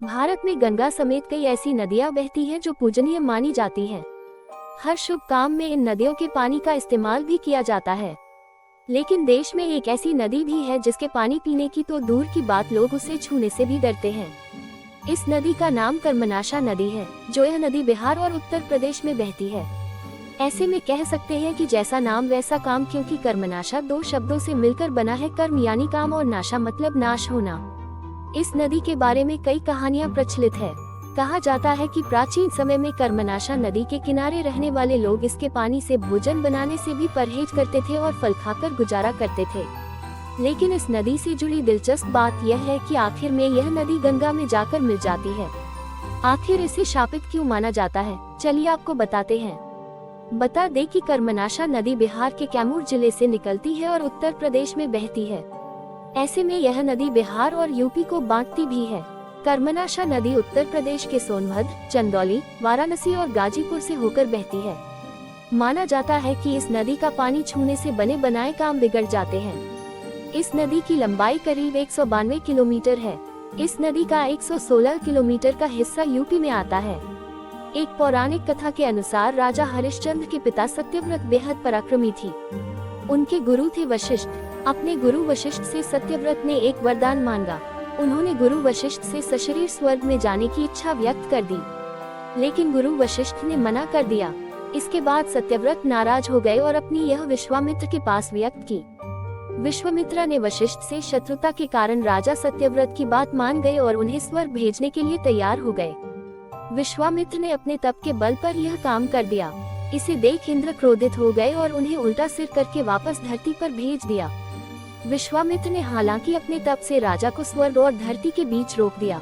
भारत में गंगा समेत कई ऐसी नदियां बहती हैं जो पूजनीय मानी जाती हैं। हर शुभ काम में इन नदियों के पानी का इस्तेमाल भी किया जाता है। लेकिन देश में एक ऐसी नदी भी है जिसके पानी पीने की तो दूर की बात, लोग उसे छूने से भी डरते हैं। इस नदी का नाम कर्मनाशा नदी है, जो यह नदी बिहार और उत्तर प्रदेश में बहती है। ऐसे में कह सकते हैं कि जैसा नाम वैसा काम, क्योंकि कर्मनाशा दो शब्दों से मिलकर बना है। कर्म यानी काम और नाशा मतलब नाश होना। इस नदी के बारे में कई कहानियां प्रचलित है। कहा जाता है कि प्राचीन समय में कर्मनाशा नदी के किनारे रहने वाले लोग इसके पानी से भोजन बनाने से भी परहेज करते थे और फल खाकर गुजारा करते थे। लेकिन इस नदी से जुड़ी दिलचस्प बात यह है कि आखिर में यह नदी गंगा में जाकर मिल जाती है। आखिर इसे शापित क्यों माना जाता है, चलिए आपको बताते हैं। बता दें कि कर्मनाशा नदी बिहार के कैमूर जिले से निकलती है और उत्तर प्रदेश में बहती है। ऐसे में यह नदी बिहार और यूपी को बांटती भी है। कर्मनाशा नदी उत्तर प्रदेश के सोनभद्र, चंदौली, वाराणसी और गाजीपुर से होकर बहती है। माना जाता है कि इस नदी का पानी छूने से बने बनाए काम बिगड़ जाते हैं। इस नदी की लंबाई करीब 192 किलोमीटर है। इस नदी का 116 किलोमीटर का हिस्सा यूपी में आता है। एक पौराणिक कथा के अनुसार राजा हरिश्चंद्र के पिता सत्यव्रत बेहद पराक्रमी थी। उनके गुरु थे वशिष्ठ। अपने गुरु वशिष्ठ से सत्यव्रत ने एक वरदान मांगा। उन्होंने गुरु वशिष्ठ से सशरीर स्वर्ग में जाने की इच्छा व्यक्त कर दी, लेकिन गुरु वशिष्ठ ने मना कर दिया। इसके बाद सत्यव्रत नाराज हो गए और अपनी यह विश्वामित्र के पास व्यक्त की। विश्वामित्र ने वशिष्ठ से शत्रुता के कारण राजा सत्यव्रत की बात मान गए और उन्हें स्वर्ग भेजने के लिए तैयार हो गए। विश्वामित्र ने अपने तप के बल पर यह काम कर दिया। इसे देख इंद्र क्रोधित हो गए और उन्हें उल्टा सिर करके वापस धरती पर भेज दिया। विश्वामित्र ने हालांकि अपने तप से राजा को स्वर्ग और धरती के बीच रोक दिया।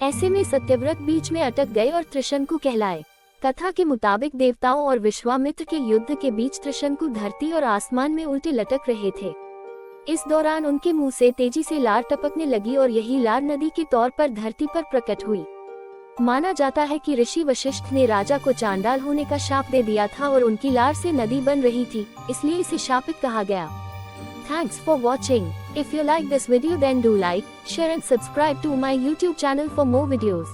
ऐसे में सत्यव्रत बीच में अटक गए और त्रिशंकु कहलाए। कथा के मुताबिक देवताओं और विश्वामित्र के युद्ध के बीच त्रिशंकु धरती और आसमान में उल्टे लटक रहे थे। इस दौरान उनके मुंह से तेजी से लार टपकने लगी और यही लार नदी के तौर पर धरती पर प्रकट हुई। माना जाता है कि ऋषि वशिष्ठ ने राजा को चांडाल होने का शाप दे दिया था और उनकी लार से नदी बन रही थी, इसलिए इसे शापित कहा गया। Thanks for watching. If you like this video then do like, share and subscribe to my YouTube channel for more videos.